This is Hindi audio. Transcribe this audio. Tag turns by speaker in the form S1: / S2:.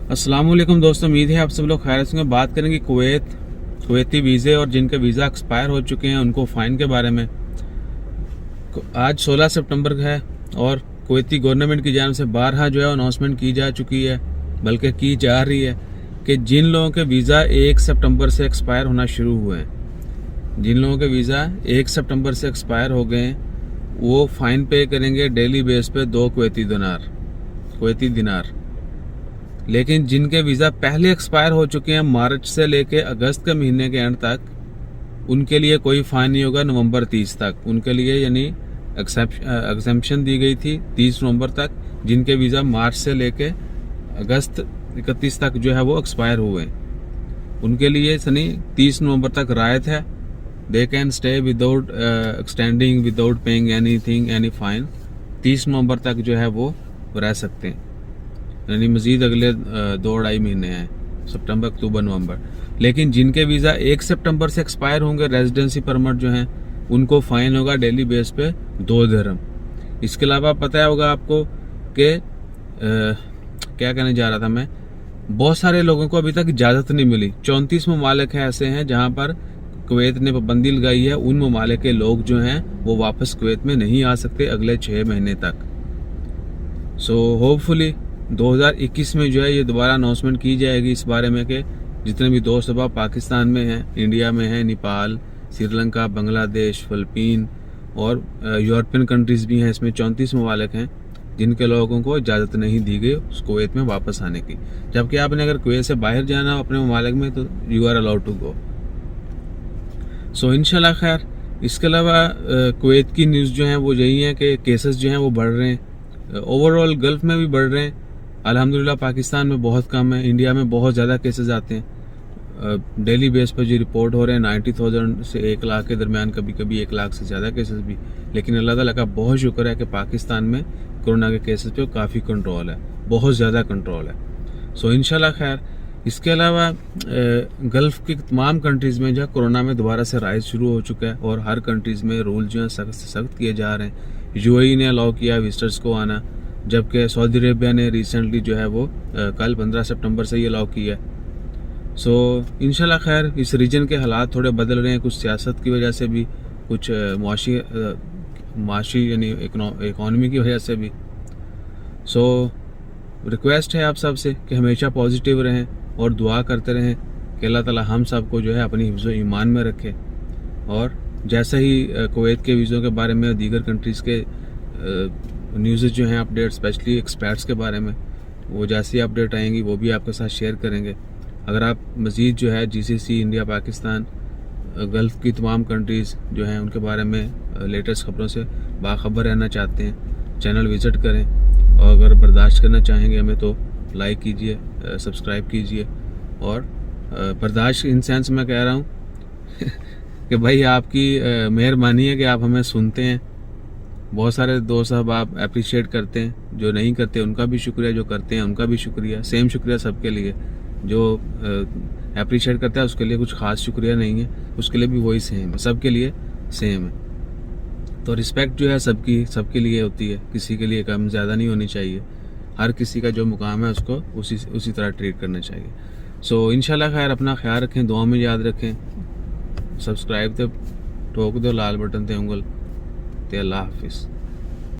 S1: अस्सलाम वालेकुम दोस्तों, उम्मीद है आप सब लोग खैरियत से। बात करेंगे कुवैती वीज़े और जिनके वीज़ा एक्सपायर हो चुके हैं उनको फ़ाइन के बारे में। आज 16 सितंबर है और कुवैती गवर्नमेंट की जानिब से बारहा जो है अनाउंसमेंट की जा चुकी है, बल्कि की जा रही है कि जिन लोगों के वीज़ा 1 सितंबर से एक्सपायर होना शुरू हुए हैं, जिन लोगों के वीज़ा 1 सितंबर से एक्सपायर हो गए हैं, वो फ़ाइन पे करेंगे डेली बेस पे 2 कुवैती दिनार। लेकिन जिनके वीज़ा पहले एक्सपायर हो चुके हैं मार्च से लेके अगस्त के महीने के एंड तक, उनके लिए कोई फ़ाइन नहीं होगा नवंबर 30 तक। उनके लिए यानी एग्जेम्पशन दी गई थी 30 नवंबर तक। जिनके वीज़ा मार्च से लेके अगस्त 31 तक जो है वो एक्सपायर हुए हैं, उनके लिए सनी 30 नवंबर तक रायत है। They can stay without extending, without paying anything, any fine. 30 नवंबर तक जो है वो रह सकते हैं, यानी मजीद अगले 2-2.5 महीने हैं, सितंबर, अक्टूबर, नवंबर। लेकिन जिनके वीज़ा 1 सितंबर से एक्सपायर होंगे, रेजिडेंसी परमिट जो हैं, उनको फ़ाइन होगा डेली बेस पे 2 दिरहम। इसके अलावा पता होगा आपको कि क्या कहने जा रहा था मैं, बहुत सारे लोगों को अभी तक इजाज़त नहीं मिली। 34 ममालिक ऐसे हैं जहाँ पर कुवैत ने पाबंदी लगाई है। उन ममालिक के लोग जो हैं वो वापस कुवैत में नहीं आ सकते अगले 6 महीने तक। सो होपफुली 2021 में जो है ये दोबारा अनाउंसमेंट की जाएगी इस बारे में कि जितने भी दोस्त अहबाब पाकिस्तान में हैं, इंडिया में हैं, नेपाल, श्रीलंका, बांग्लादेश, फिलिपीन और यूरोपियन कंट्रीज़ भी हैं, इसमें 34 ममालिक हैं जिनके लोगों को इजाज़त नहीं दी गई कुवैत में वापस आने की। जबकि आपने अगर कुवैत से बाहर जाना हो अपने ममालिक में तो you are allowed to go. So इंशाल्लाह खैर। इसके अलावा कुवैत की न्यूज़ जो है वो यही है कि केसेस जो हैं वो बढ़ रहे हैं, ओवरऑल गल्फ में भी बढ़ रहे हैं। अल्हम्दुलिल्लाह पाकिस्तान में बहुत कम है, इंडिया में बहुत ज़्यादा केसेस आते हैं। डेली बेस पर जो रिपोर्ट हो रहे हैं 90,000 से 1 लाख के दरमियान, कभी कभी 1 लाख से ज़्यादा केसेस भी। लेकिन अल्लाह ताला का बहुत शुक्र है कि पाकिस्तान में कोरोना के केसेस पे काफ़ी कंट्रोल है, बहुत ज़्यादा कंट्रोल है। सो इंशाल्लाह खैर। इसके अलावा गल्फ़ की तमाम कंट्रीज़ में जो है कोरोना में दोबारा से राइज शुरू हो चुका है और हर कंट्रीज़ में रूल जो है सख्त से सख्त किए जा रहे हैं। यूएई ने अलाउ किया विजिटर्स को आना, जबकि सऊदी अरेबिया ने रिसेंटली जो है वो कल 15 सितंबर से ही अलाउ किया। सो इंशाल्लाह खैर। इस रीजन के हालात थोड़े बदल रहे हैं, कुछ सियासत की वजह से भी, कुछ माशी यानी इकॉनमी की वजह से भी। सो रिक्वेस्ट है आप सब से कि हमेशा पॉजिटिव रहें और दुआ करते रहें कि अल्लाह ताला हम सब को जो है अपनी हिफ्ज़ ईमान में रखे। और जैसे ही कुवैत के वीज़ों के बारे में, दीगर कंट्रीज़ के न्यूज़ जो हैं अपडेट, स्पेशली एक्सपर्ट्स के बारे में, वो जैसी अपडेट आएंगी वो भी आपके साथ शेयर करेंगे। अगर आप मज़ीद जो है जीसीसी, इंडिया, पाकिस्तान, गल्फ़ की तमाम कंट्रीज़ जो हैं उनके बारे में लेटेस्ट खबरों से बाखबर रहना चाहते हैं, चैनल विज़िट करें। और अगर बर्दाश्त करना चाहेंगे हमें तो लाइक कीजिए, सब्सक्राइब कीजिए। और बर्दाश्त इन सेंस मैं कह रहा हूँ कि भाई आपकी मेहरबानी है कि आप हमें सुनते हैं। बहुत सारे दोस्त साहब आप अप्रिशिएट करते हैं, जो नहीं करते उनका भी शुक्रिया, जो करते हैं उनका भी शुक्रिया। सेम शुक्रिया सबके लिए। जो अप्रिशिएट करता है उसके लिए कुछ ख़ास शुक्रिया नहीं है, उसके लिए भी वही सेम है, सबके लिए सेम है। तो रिस्पेक्ट जो है सबके लिए होती है, किसी के लिए कम ज़्यादा नहीं होनी चाहिए। हर किसी का जो मुकाम है उसको उसी तरह ट्रीट करना चाहिए। सो इंशाल्लाह खैर, अपना ख्याल रखें, दुआ में याद रखें। सब्सक्राइब ते ठोक दो लाल बटन ते उंगल ते। अल्लाह हाफिज़।